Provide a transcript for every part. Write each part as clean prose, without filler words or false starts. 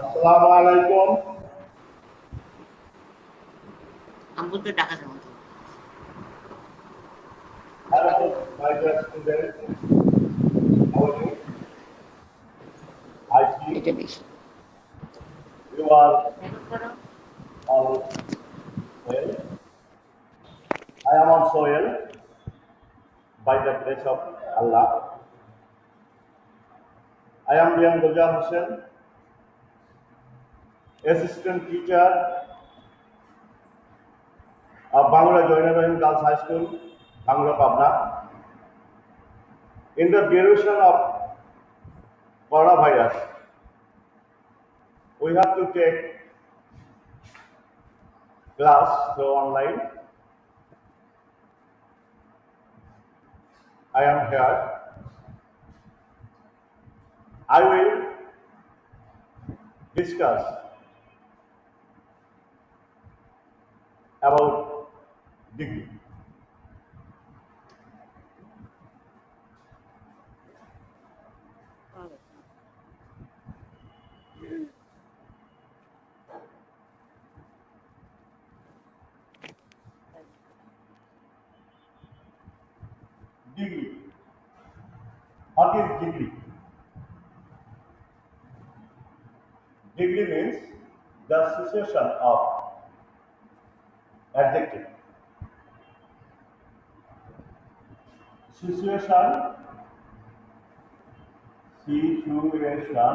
আসসালামু আলাইকুম। আম্মুকে ডাকা যাবে তো। Hello, my dear students. How are you? I এটা think বেশি you are রেকর্ড করো। all well. I am also well by the grace of Allah. I am Riyan Guljar Hussain, assistant teacher of Bangla Joiner Rahim Girls High School, Bangla Pabna. In the duration of coronavirus, we have to take class through online. I am here. I will discuss about degree. Degree. What is degree? Degree means the succession of adjective. Situation, situation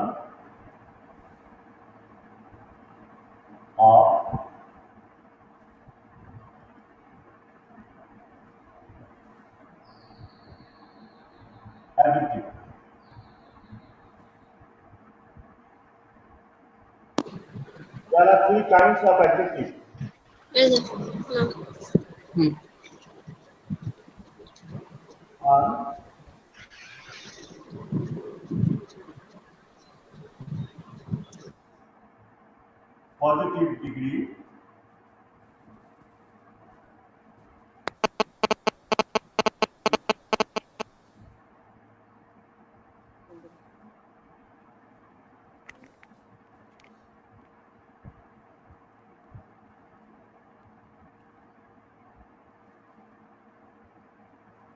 of adjective. There are three kinds of adjective. Hmm One, positive degree.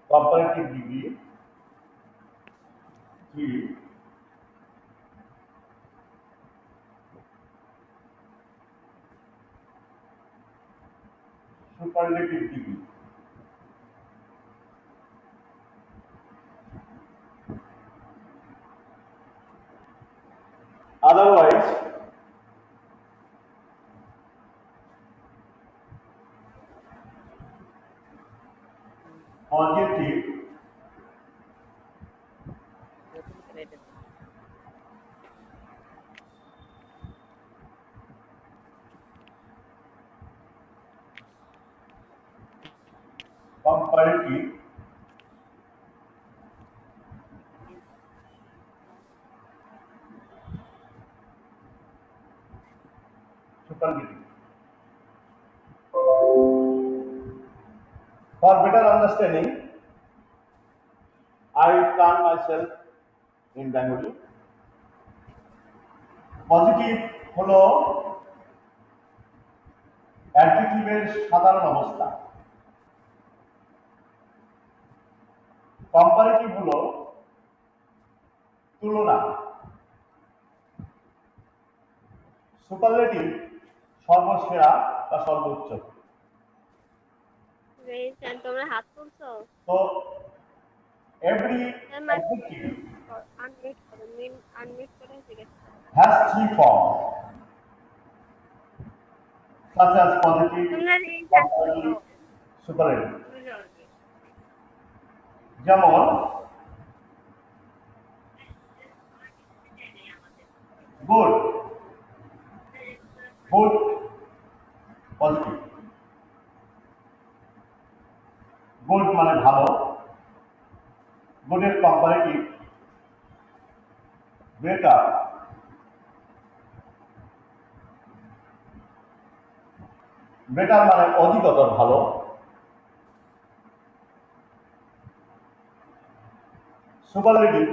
Comparative degree. Three, superlative degree. Otherwise, positive, comparative, superlative. For better understanding, I turn myself in Bengali. Positive হলো অ্যাডজেক্টিভের সাধারণ অবস্থা। Comparative হলো তুলনা। Superlative সর্বসেরা বা সর্বোচ্চ। তোমরা হাত তুলছো? তো এভরি অ্যাডজেক্টিভ আনমিউট করো, আনমিউট করে জিজ্ঞেস করো। Has three form such as positive, তোমরা এই comparative, superlative. যেমন গুড, গুড পজিটিভ, গুড মানে ভালো, গুডের কম্পারেটিভ বেটার, বেটার মানে অধিকতর ভালো, সুপারলেটিভ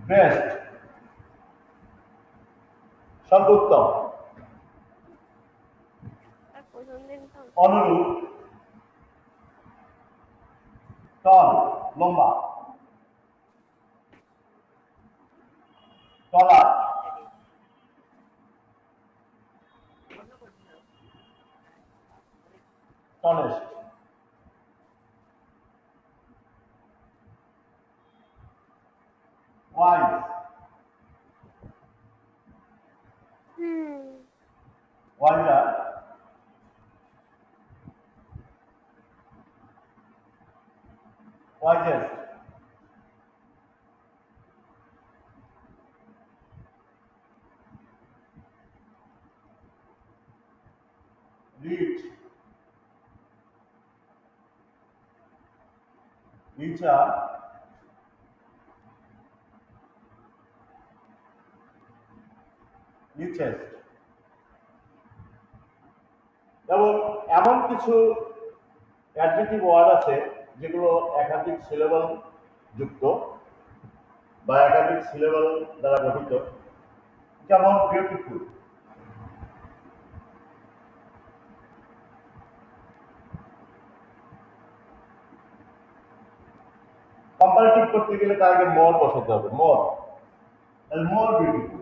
বেস্ট, সর্বোত্তম, তার প্রথম দিন তো অনুরূপ, টল লম্বা, taller tallest, wise wiser, wisest, rich, richer, richest. এবং এমন কিছু অ্যাডজেক্টিভ ওয়ার্ড আছে যেগুলো একাধিক সিলেবল যুক্ত বা একাধিক সিলেবল দ্বারা গঠিত, যেমন বিউটিফুল। কম্পারেটিভ করতে গেলে তার আগে মোর বসাতে হবে, মোর, মোর বিউটিফুল।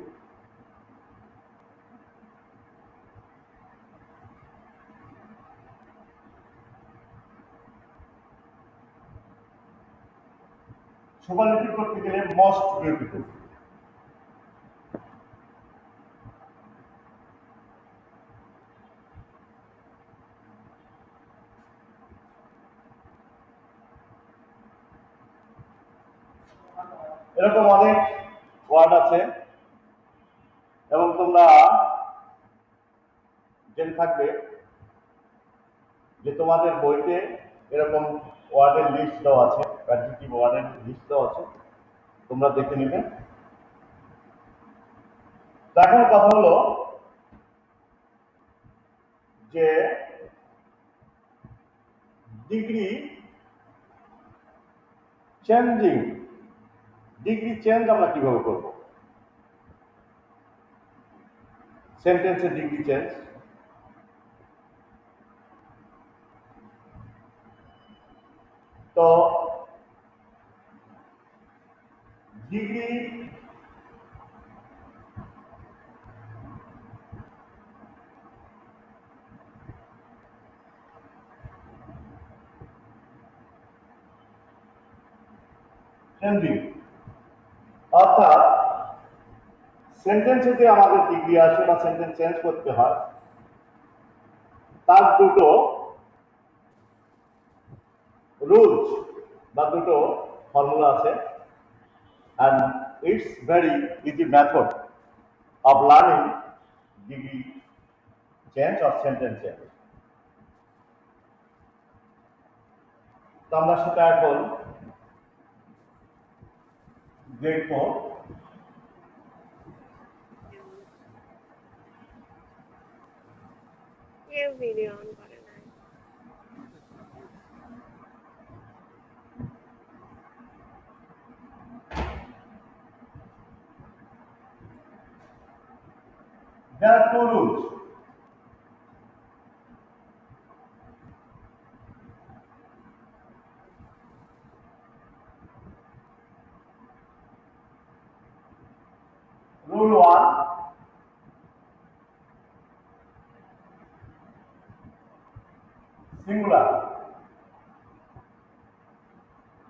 সুপারলেটিভ করতে গেলে মোস্ট বিউটিফুল। এরকম অনেক ওয়ার্ড আছে এবং তোমরা জেনে থাকবে যে তোমাদের বইতে এরকম ওয়ার্ডের লিস্ট দেওয়া আছে, অ্যাডজেক্টিভ ওয়ার্ডের লিস্ট দেওয়া আছে, তোমরা দেখে নিবে। তো এখন কথা হলো যে ডিগ্রি চেঞ্জিং, ডিগ্রি চেঞ্জ আমরা কিভাবে করব? সেন্টেন্সের ডিগ্রি চেঞ্জ। তো ডিগ্রি চেঞ্জিং অর্থাৎ সেন্টেন্সে যে আমাদের ডিগ্রি আসে বা সেন্টেন্স চেঞ্জ করতে হয়, তার দুটো রুলস বা দুটো ফর্মুলা আছে, and it's very easy method of learning degree change or sentence change. তো আমরা সেটা এখন দেখবো। কেউ ভিডিও অন করে না। There are two rules. Rule 1, singular.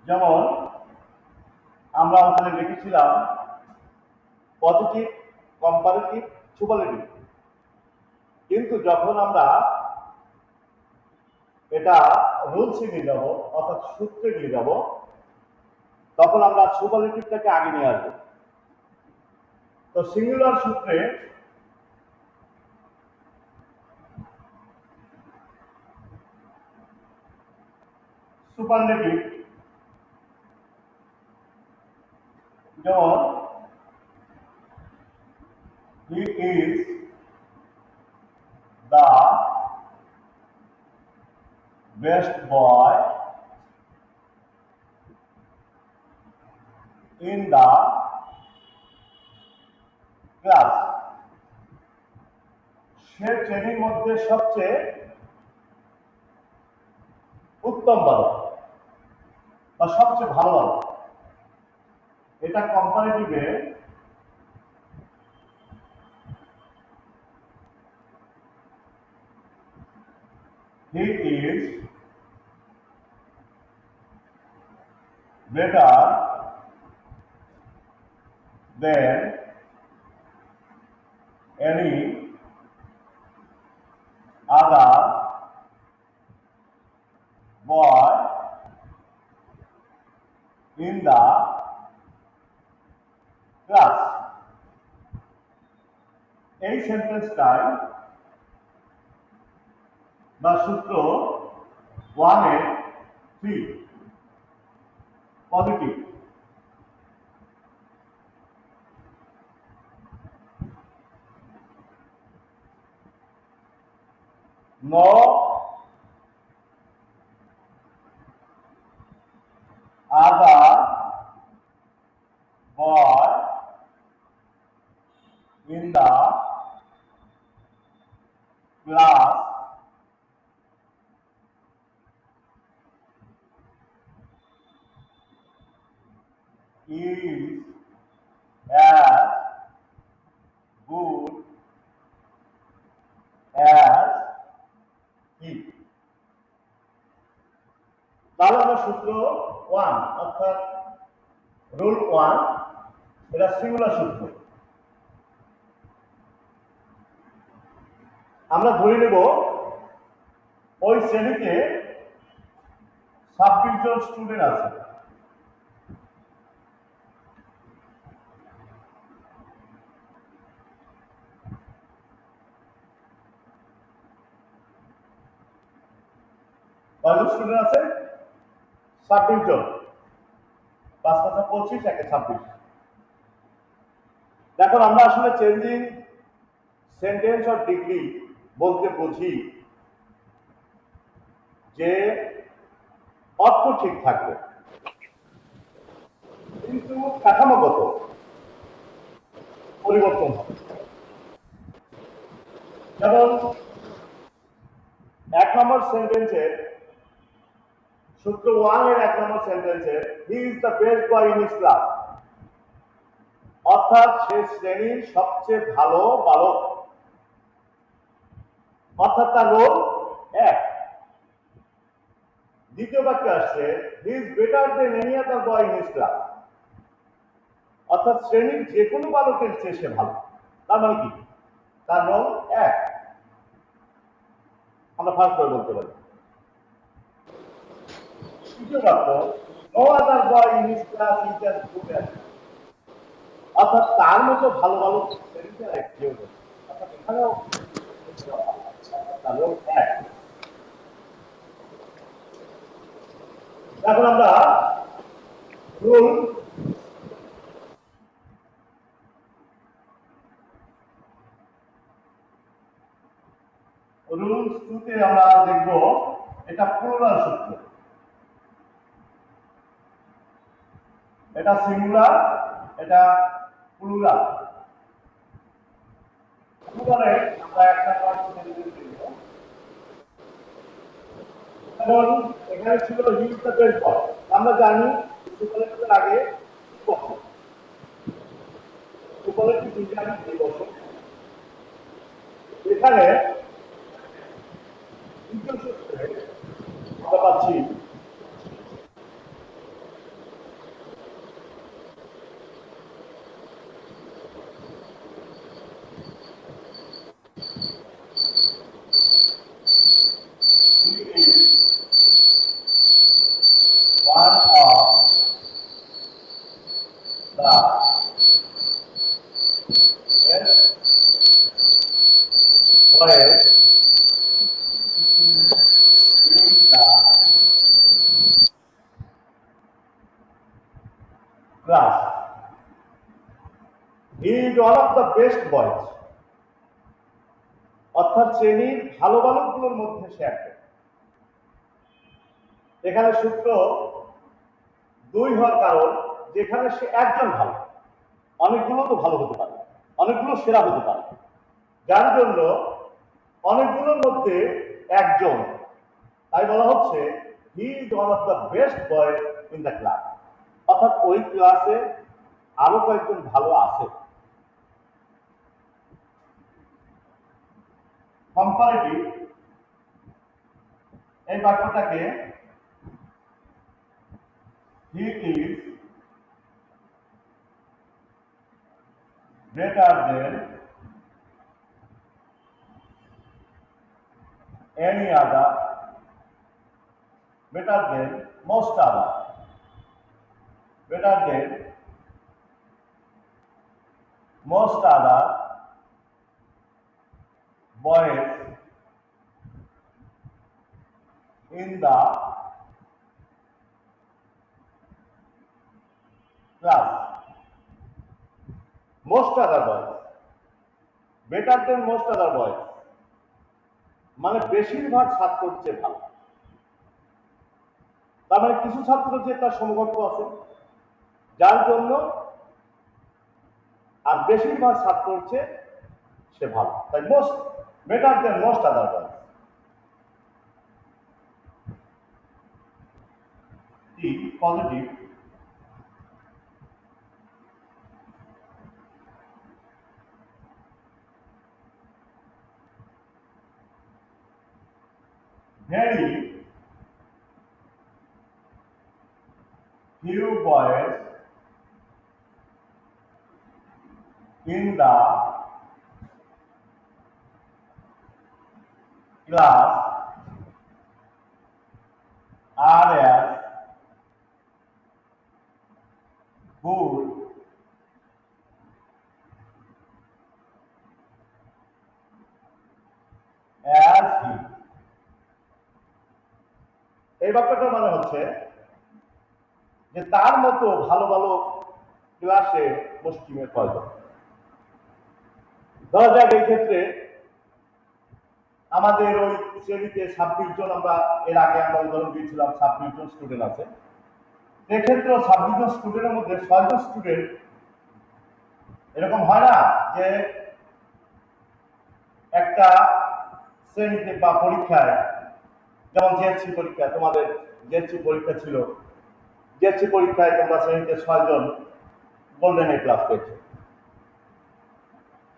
যেমন আমরা ওখানে লিখেছিলাম পজিটিভ, কম্পারেটিভ, সুপারলেটিভ, কিন্তু যখন আমরা এটা রুলসে নিয়ে যাব অর্থাৎ সূত্রে নিয়ে যাব, তখন আমরা সুপারলেটিভটাকে আগে নিয়ে আসবো। তো সিঙ্গুলার সূত্রে সুপারলেটিভ যেমন he is the best boy in the class. সে শ্রেণীর মধ্যে সবচেয়ে উত্তম বালক বা সবচেয়ে ভালো বালক। এটা কম্পারেটিভে he is better than any other boy in the class. এই সেন্টেন্সটাই বা সূত্র 1 এর 3 positive. No other boy in the class is as good as he. তাহলে আমরা সূত্র 1 অর্থাৎ রুল 1 এটা সিঙ্গুলার সূত্র। আমরা ধরে নেব ওই শ্রেণীতে 26 জন স্টুডেন্ট আছে। কয়জন স্টুডেন্ট আছে? 26 জন। 5 5 25 1 26। দেখো আমরা আসলে চেঞ্জিং সেন্টেন্স অর ডিগ্রি বলতে বুঝি যে অর্থ ঠিক থাকবে কিন্তু কাঠামোগত পরিবর্তন হবে। যেমন 1 নম্বর সেন্টেন্সের সূত্র 1 এর 1 নম্বর সেন্টেন্সের হি is the best boy in his class, অর্থাৎ সে শ্রেণীর সবচেয়ে ভালো বালক, অর্থাৎ তার রোল 1। দ্বিতীয় বাক্যে আসছে হি is better then any other boy in his class, অর্থাৎ শ্রেণীর যে কোনো বালকের চেয়ে সে ভালো। তার মানে কি? তার রোল 1। আমরা ফার্স্ট করে বলতে পারি। তৃতীয় বাক্য no other boy in his class is as good as, অর্থাৎ তার মতো ভালো ভালো শ্রেণীতে আর কেউ নেই। অর্থাৎ এখানেও তার রোল 1। এখন আমরা রুল রুলস 2 তে আমরা দেখব এটা প্লুরাল সূত্র। এটা সিঙ্গুলার, এটা প্লুরাল। প্লুরালে আমরা একটা কনসেপ্ট দেখব। যেমন এখানে ছিল হি ইজ দ্য বেস্ট বয়, আমরা জানি সুপারলেটিভের আগে সুপারলেটিভ বিজ্ঞান এই বছর এখানে দ্বিতীয় সূত্রে আমরা পাচ্ছি one of the best boys in the class. He is one of the best boys, অর্থাৎ শ্রেণীর ভালো বালকগুলোর মধ্যে সে একটা। এখানে সূত্র 2 হওয়ার কারণ যেখানে সে একজন ভালো, অনেকগুলো তো ভালো হতে পারে, অনেকগুলো সেরা হতে পারে, যার জন্য অনেকগুলোর মধ্যে একজন, তাই বলা হচ্ছে he is one of the best boy in the class, অর্থাৎ ওই ক্লাসে আরো কয়েকজন ভালো আছে। কম্পারেটিভ এই বাক্যটাকে he is greater than any other, better than most other, better than most other boys in the class. Most other boys, better than most other boys, মানে বেশিরভাগ ছাত্রের চেয়ে ভালো। তার মানে কিছু ছাত্র যে তার সমকক্ষ আছে যার জন্য, আর বেশিরভাগ ছাত্রের চেয়ে সে ভালো, তাই most better than most other boys. Positive very few boys in the class are as good as he। এই বাক্যটার মানে হচ্ছে যে তার মতো ভালো ভালো ক্লাসে মুসলিমের প্রয়োজন। ধরা যাক এই ক্ষেত্রে আমাদের ওই শ্রেণীতে 26 জন, আমরা এর আগে আমরা উদাহরণ দিয়েছিলাম 26 জন স্টুডেন্ট আছে। এক্ষেত্রে 26 জন স্টুডেন্টের মধ্যে 6 জন স্টুডেন্ট, এরকম হয় না যে একটা শ্রেণীতে বা পরীক্ষায়, যেমন জিএসসি পরীক্ষা, তোমাদের জিএসসি পরীক্ষা ছিল, জিএসসি পরীক্ষায় তোমরা শ্রেণীতে 6 জন গোল্ডেন এ প্লাস পেয়েছে।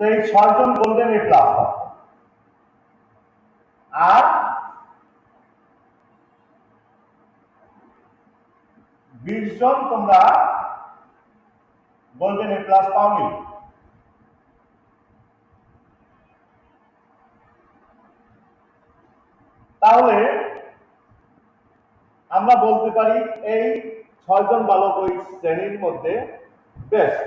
তো এই 6 জন গোল্ডেন এ প্লাস হয়, আর 20 জন তোমরা গোল্ডেন এ প্লাস পাওনি। তাহলে আমরা বলতে পারি এই 6 জন বালক ওই শ্রেণীর মধ্যে বেস্ট।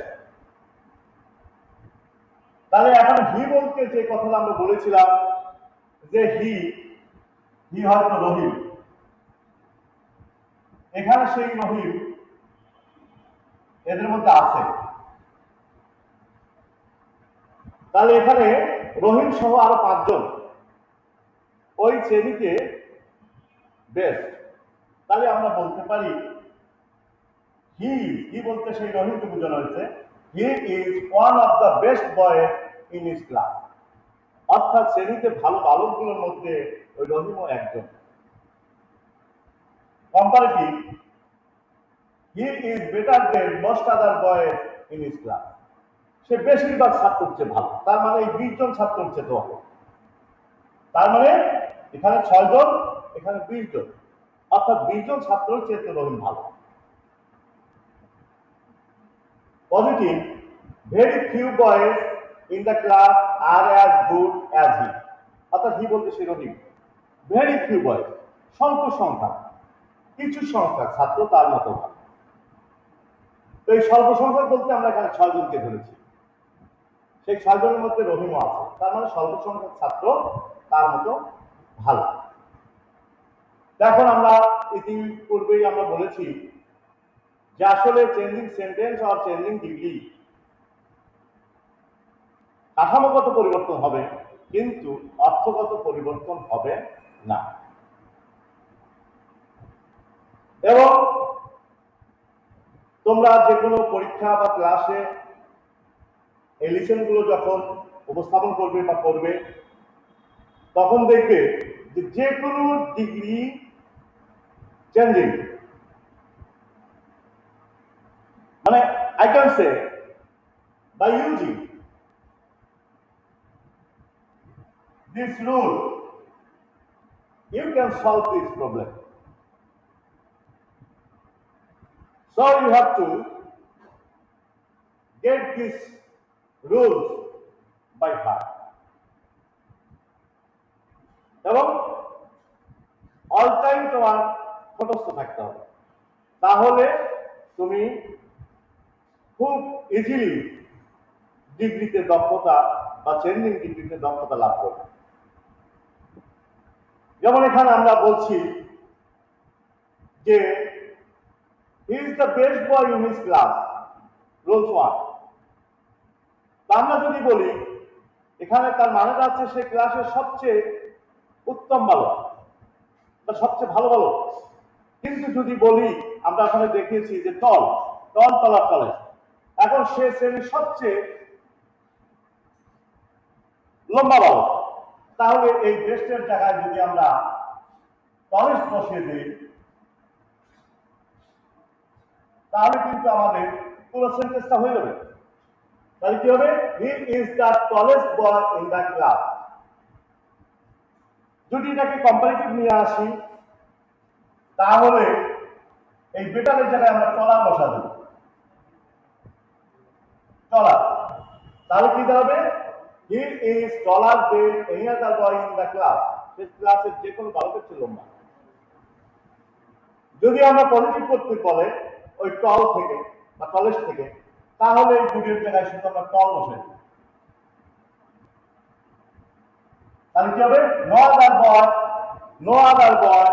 তাহলে এখন হি বলতে যে কথাটা আমরা বলেছিলাম যে হি হয়তো রহিম, এখানে সেই রহিম এদের মধ্যে আছে। তাহলে এখানে রহিম সহ আরো 5 জন ওই শ্রেণীতে বেস্ট। তাহলে আমরা বলতে পারি হি বলতে সেই রহিমকে বোঝানো হয়েছে he is one of the best boy in his class, অর্থাৎ শ্রেণীতে ভালো বালকগুলোর মধ্যে ওই রহিমও একজন। Comparative he is better than most other boy in his class, সে বেশিরভাগ ছাত্রের চেয়ে ভালো। তার মানে এই 20 জন ছাত্রের চেয়ে তো ভালো। তার মানে এখানে 6 জন, এখানে 20 জন, অর্থাৎ 20 জন ছাত্রের চেয়ে তো রহিম ভালো। Positive very few boys in the class are as good as he, অর্থাৎ হি বলতে সেই রহিম। ভেরি ফিউ বয়েজ, স্বল্প সংখ্যা, কিছু সংখ্যা ছাত্র তার মতো ভালো। তো এই স্বল্প সংখ্যক বলতে আমরা এখানে 6 জনকে ধরেছি, সেই 6 জনের মধ্যে রহিমও আছে। তার মানে স্বল্প সংখ্যক ছাত্র তার মতো ভালো। এখন আমরা ইতিপূর্বেই আমরা বলেছি যে আসলে চেঞ্জিং সেন্টেন্স আর চেঞ্জিং ডিগ্রি কাঠামোগত পরিবর্তন হবে, কিন্তু অর্থগত পরিবর্তন হবে না। এবং তোমরা যে কোনো পরীক্ষা বা ক্লাসে এই লিসেনগুলো যখন উপস্থাপন করবে বা করবে, তখন দেখবে যে কোনো ডিগ্রি চেঞ্জিং, মানে I can say by using this rule you can solve this problem. So you have to get these rules by heart এবং অল টাইম তোমার মুখস্থ থাকতে হবে, তাহলে তুমি খুব ইজিলি ডিগ্রিতে দক্ষতা বা চেঞ্জিং ডিগ্রিতে দক্ষতা লাভ করবে। যেমন এখানে আমরা বলছি যে he is the best boy in his class, rules 1। আমরা যদি বলি এখানে তার মানেটা হচ্ছে সে ক্লাসের সবচেয়ে উত্তম বালক বা সবচেয়ে ভালো বালক। কিন্তু যদি বলি আমরা ওখানে দেখিয়েছি যে তলার তলে, এখন সে শ্রেণীর সবচেয়ে লম্বা বালক, তাহলে এই বেস্টের জায়গায় যদি আমরা টলেস্ট বসিয়ে দিই তাহলে কিন্তু আমাদের পুরো সেন্টেন্সটা হয়ে যাবে। তাহলে কি হবে? He is the tallest boy in the class. যদি এটাকে কম্পারেটিভ নিয়ে আসি তাহলে এই বেটারের জায়গায় আমরা টলার বসা দেব, টলার। তাহলে কি দাঁড়াবে? He is taller than any other boy in the class. সে ক্লাসের যে কোনো বালকের চেয়ে লম্বা। যদি আমরা পজিটিভ করতে বলে ওই টল থেকে বা টলেস্ট থেকে, তাহলে এই দুটোর জায়গায় শুধু আমরা টল বসে দিই। তাহলে কি হবে? No other boy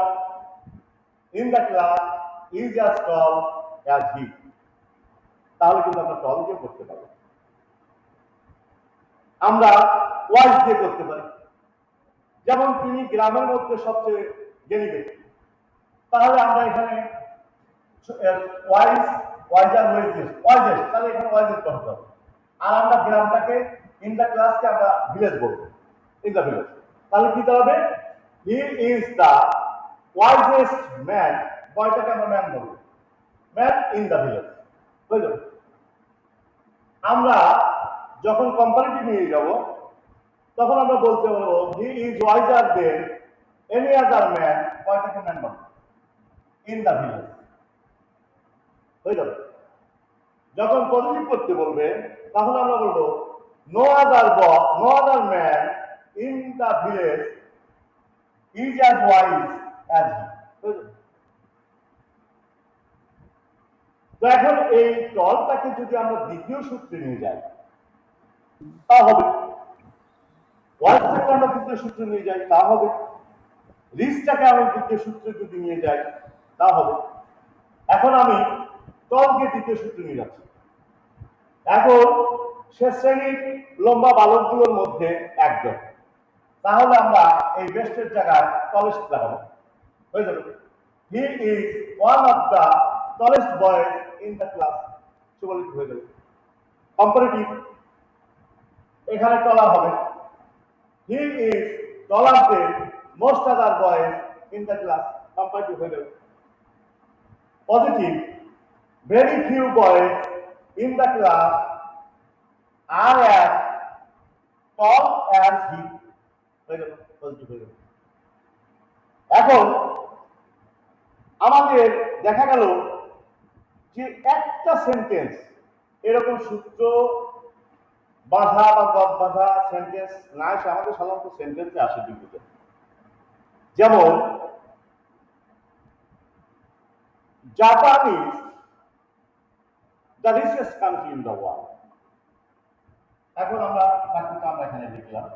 in the class is as tall as he. তাহলে কিন্তু আমরা টল দিয়ে করতে পারি। আমরা ওয়াইজ দিয়ে করতে পারি, যেমন তিনি গ্রামের মধ্যে সবচেয়ে জ্ঞানী ব্যক্তি। তাহলে আমরা এখানে তাহলে এখানে ওয়াইজেস্ট করতে হবে। আর আমরা গ্রামটাকে ইন দ্য ক্লাসকে আমরা ভিলেজ বলবো, ইন দ্য ভিলেজ। তাহলে কি হবে? He is the wisest man, বয়টাকে আমরা ম্যান বলবো, ম্যান ইন দ্য ভিলেজ। হয়ে যাবে। আমরা যখন কম্পারেটিভ নিয়ে যাব তখন আমরা বলতে পারবো he is wiser than any other man, বয়টাকে ম্যান বলবো, ইন দ্য ভিলেজ। হয়ে যাবে। যখন পজিটিভ করতে বলবে তখন আমরা বলবো no other man in the village is as wise as he. তো এখন এই টলটাকে যদি আমরা দ্বিতীয় সূত্রে নিয়ে যাই তা হবে, ওয়াইজটাকে আমরা দ্বিতীয় সূত্রে নিয়ে যাই তা হবে, রিচটাকে আমরা দ্বিতীয় সূত্রে যদি নিয়ে যাই তা হবে। এখন আমি টলকে দ্বিতীয় সূত্রে নিয়ে যাচ্ছি। এখন সে শ্রেণীর লম্বা বালকগুলোর মধ্যে একজন, তাহলে আমরা এই বেস্টের জায়গায় টলেস্ট লাগাবো, হয়ে যাবে। He is one of the tallest boys in the class, সুবলিত হয়ে যাবে। কম্পারেটিভ, এখানে টলার হবে। He is taller than most other boys in the class, comparative হয়ে যাবে। Positive, very few boys in the class are as tall as he। এখন আমাদের দেখা গেল যে একটা সেন্টেন্স এরকম সূত্র বাঁধা বা গদ বাঁধা সেন্টেন্স না এসে আমাদের সাধারণত সেন্টেন্সে আসে ডিগ্রিতে। যেমন Japan is the richest country in the world। এখন আমরা বাকিটা আমরা এখানে লিখলাম।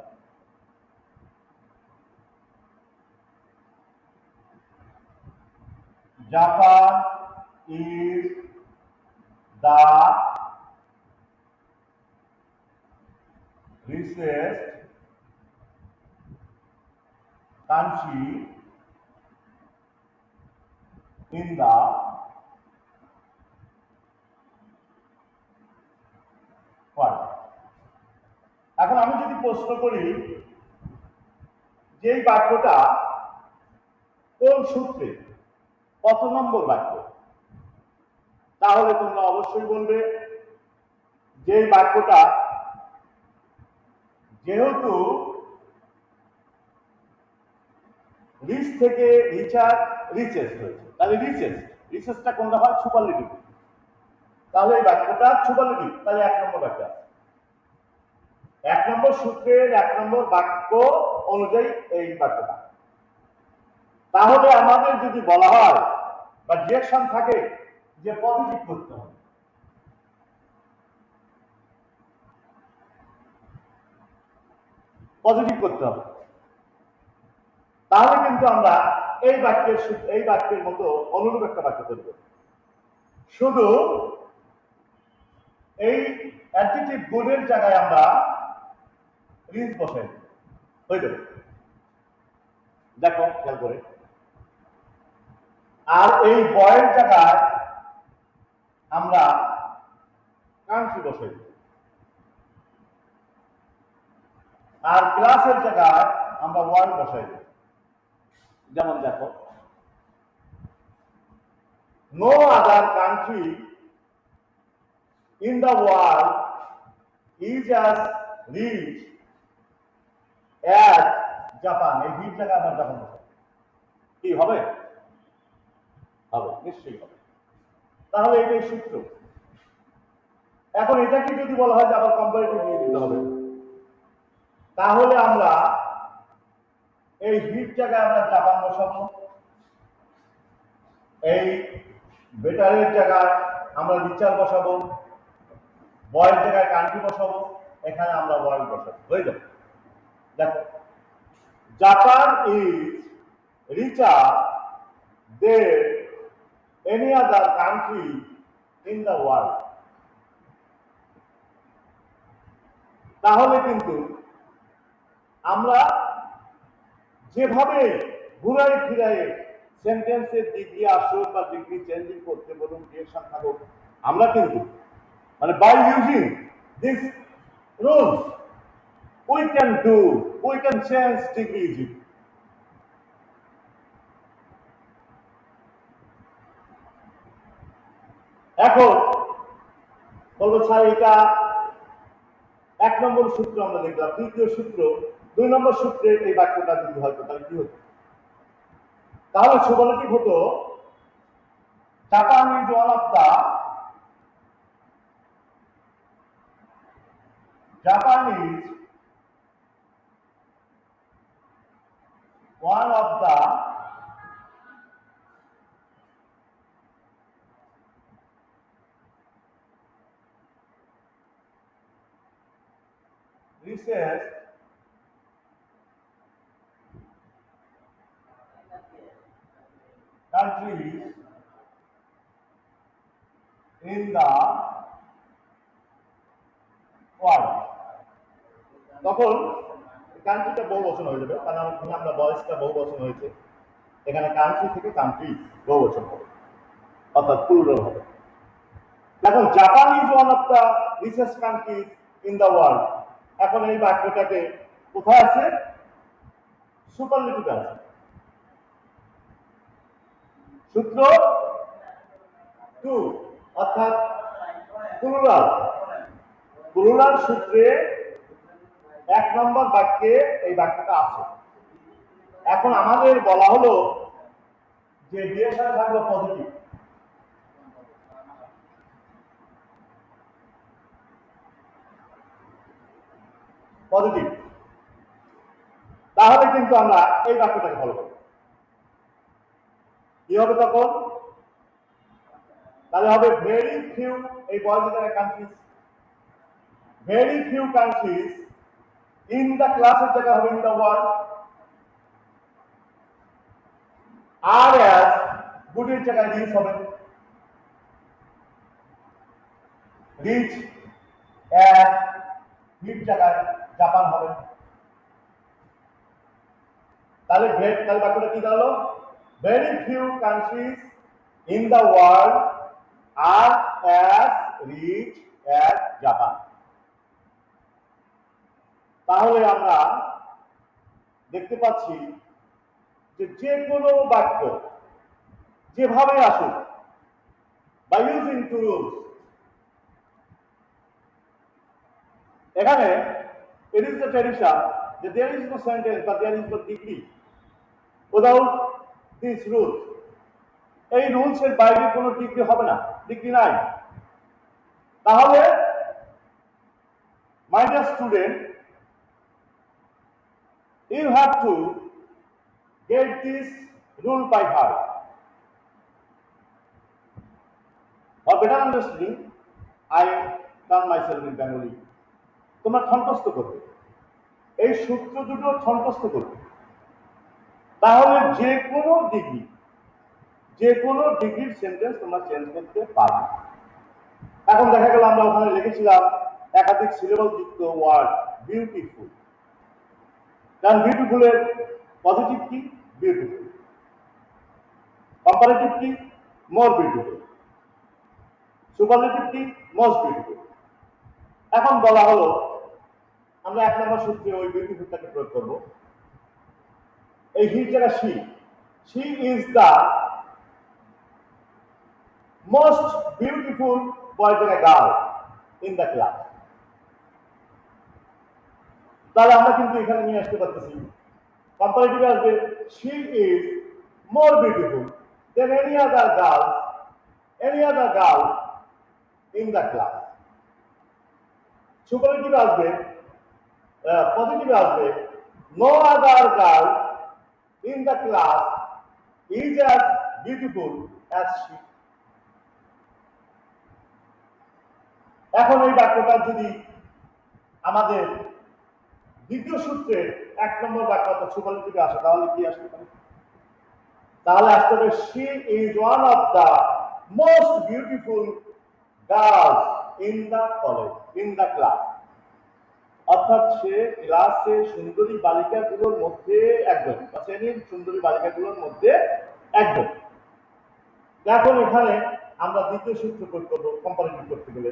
Japan is the richest country in the world। এখন আমি যদি প্রশ্ন করি যে বাক্যটা কোন সূত্রে কত নম্বর বাক্য, তাহলে তোমরা অবশ্যই বলবে যে বাক্যটা যেহেতু রিচ থেকে রিচার রিচেস্ট হয়েছে, তাহলে রিচেস্টটা কোনটা হয়? সুপারলেটিভ। তাহলে এই বাক্যটা সুপারলেটিভ, তাহলে 1 নম্বর বাক্য আছে। 1 নম্বর সূত্রের 1 নম্বর বাক্য অনুযায়ী এই বাক্যটা। তাহলে আমাদের যদি বলা হয় বা ডিরেকশন থাকে যে পজিটিভ করতে হবে, পজিটিভ করতে হবে, তাহলে কিন্তু আমরা এই বাক্যের মতো অনুরূপ একটা বাক্য তৈরি করব। শুধু এই অ্যাডজেক্টিভ গুডের জায়গায় আমরা রিচ বসাই হয়ে যাবে। দেখো খেয়াল করে, আর এই বয়ের জায়গায় আমরা কান্ট্রি বসাই, আর ক্লাসের জায়গায় আমরা ওয়ার্ল্ড বসাই দেব। যেমন দেখো, no other country in the world is as rich as Japan. এই হিট জায়গায় আমরা জাপান বসাই, কি হবে? হবে, নিশ্চয়ই হবে। তাহলে এটাই সূত্র। এখন এটাকে যদি বলা হয় যে আবার কম্পারেটিভ নিয়ে দিতে হবে, তাহলে আমরা এই হিট জায়গায় আমরা জাপান বসাবো, এই বেটারের জায়গায় আমরা রিচার বসাবো, বয়ের জায়গায় কান্ট্রি বসাবো, এখানে আমরা ওয়ার্ল্ড বসাবো, হয়ে যাবে। দেখো, Japan is রিচার then any other country in the world. তাহলে কিন্তু আমরা যেভাবে ঘুরাই ফিরাই সেন্টেন্সের ডিগ্রি আসুক বা ডিগ্রি চেঞ্জিং করতে বলুন, ডিরেকশন থাকুক, আমরা কিন্তু মানে by using this rules we can change degree easily. এখন বলবো স্যার এটা 1 নম্বর সূত্র আমরা দেখলাম, দ্বিতীয় সূত্র 2 নম্বর সূত্রে এই বাক্যটা যদি হয়তো তাহলে কি হতো? তাহলে সুবর্ণটিভ হতো Japan is one of the richest countries in the world. তখন কান্ট্রিটা বহু বচন হয়ে যাবে, কারণ আমরা বয়সটা বহু বচন হয়েছে, এখানে কান্ট্রি থেকে কান্ট্রি বহু বচন হবে, অর্থাৎ প্লুরাল হবে। এখন Japan is one of the richest countries in the world, এখন এই বাক্যটাকে কোথায় আছে? সুপারলেটিভে আছে। সূত্র 2 অর্থাৎ প্লুরাল সূত্রে 1 নম্বর বাক্যে এই বাক্যটা আছে। এখন আমাদের বলা হলো যে ডিরেকশন থাকলো পজিটিভ, তাহলে কিন্তু আমরা এই বাক্যটাকে ফলো করব। কি হবে তখন? তাহলে হবে ভেরি ফিউ, এই boys countries, very few countries in the ক্লাসের জায়গা হবে in the world, R as গুডের জায়গায় রিচ হবে, রিচ অ্যাজ হিট জায়গায় জাপান হবে। তাহলে বাক্যটা কি দাঁড়ালো? Very few countries in the world R as rich as Japan. তাহলে আমরা দেখতে পাচ্ছি যে যে কোনো বাক্য যেভাবে আসুক by using two rules, এখানে it is the tradition that there is no sentence but there is no degree without these rules. এই রুলস এর বাইরে কোনো ডিগ্রি হবে না, ডিগ্রি নাই। তাহলে my dear student, you have to get this rule by heart. For better understanding, I turn myself in Bengali. তোমরা সন্তুষ্ট করবে, এই সূত্র দুটো সন্তুষ্ট করবে, তাহলে যে কোনো ডিগ্রির সেন্টেন্স তোমরা চেঞ্জ করতে পারবে। এখন দেখা গেল আমরা ওখানে লিখেছিলাম একাধিক সিলেবল যুক্ত ওয়ার্ড বিউটিফুল, কারণ বিউটিফুলের পজিটিভ কি? বিউটিফুল। কম্পারেটিভ কি? More beautiful. সুপারলেটিভ কি? Most beautiful. এখন বলা হলো আমরা 1 নম্বর সূত্রে ওই বিউটিফুলটাকে প্রয়োগ করব। এই হি জায়গা she is the most beautiful boy জায়গা girl in the class। তাহলে আমরা কিন্তু এখানে নিয়ে আসতে পারতেছি কম্পারেটিভ আসবে she is more beautiful than any other girl in the class। Superlative আসবে, পজিটিভ আসবে no other girl in the class is as beautiful as she। এখন এই বাক্যটা যদি আমাদের দ্বিতীয় সূত্রের 1 নম্বর বাক্যটা সুপারলেটিভে আসে তাহলে কি আসতে পারে? তাহলে আসতে হবে she is one of the most beautiful girls in the college, in the class। অর্থাৎ সে ক্লাসে সুন্দরী বালিকাগুলোর মধ্যে একজন, বা শ্রেণীর সুন্দরী বালিকাগুলোর মধ্যে একজন। এখন এখানে আমরা দ্বিতীয় সূত্র প্রয়োগ করবো কম্পারেটিভ করতে গেলে,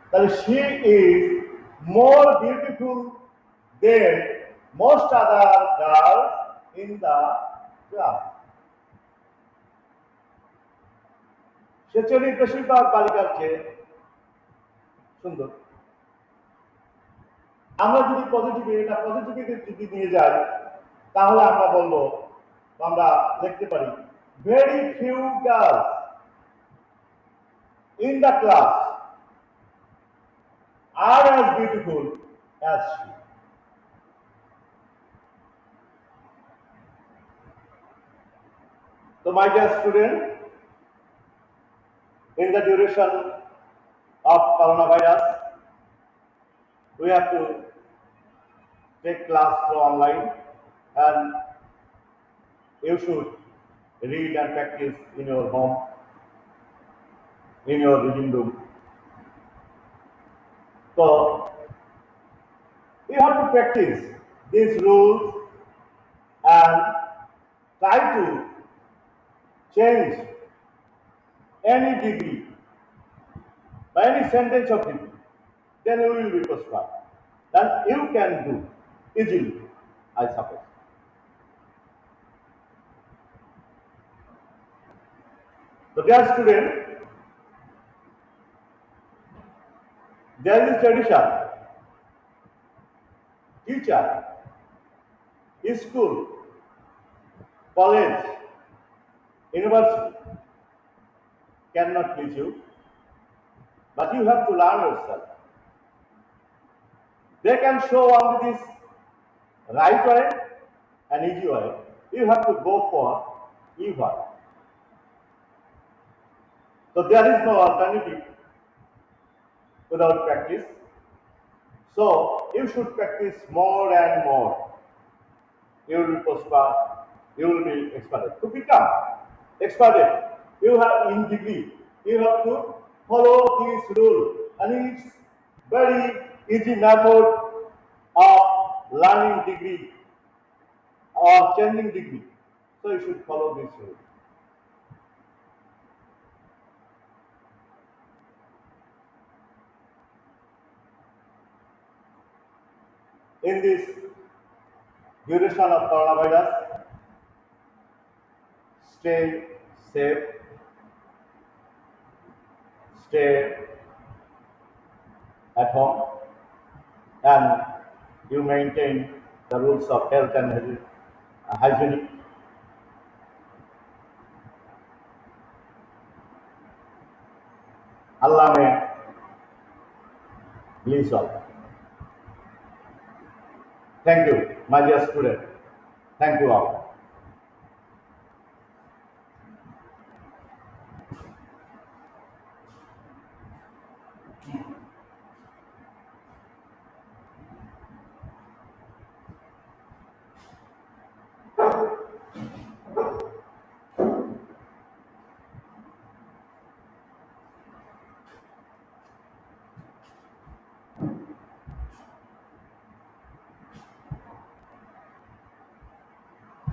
তাহলে she is more beautiful than most other girls in the class। সে শ্রেণীর বেশিরভাগ বালিকার চেয়ে সুন্দর। আমরা যদি এটা পজিটিভিটি যদি নিয়ে যাই তাহলে আমরা বলবো, আমরা লিখতে পারি very few girls in the class are as beautiful as she। So my dear student, in the duration of coronavirus, we have to take class through online, and you should read and practice in your home, in your reading room। So you have to practice these rules and try to change any degree by any sentence of degree, then you will be prospered. Then you can do easily, I suppose। So dear student, there is a tradition, teacher, school, college, university cannot teach you, but you have to learn yourself। They can show only this right way and easy way, you have to go for either। So there is no alternative without practice, so you should practice more and more, you will be prosper, you will be expert। To become expert, you have in degree, you have to follow this rule, and it's very easy method of learning degree or changing degree, so you should follow this rule। In this duration of coronavirus. Stay safe, stay at home, and you maintain the rules of health and hygiene. Allah may bless all. Thank you, my dear student. Thank you all.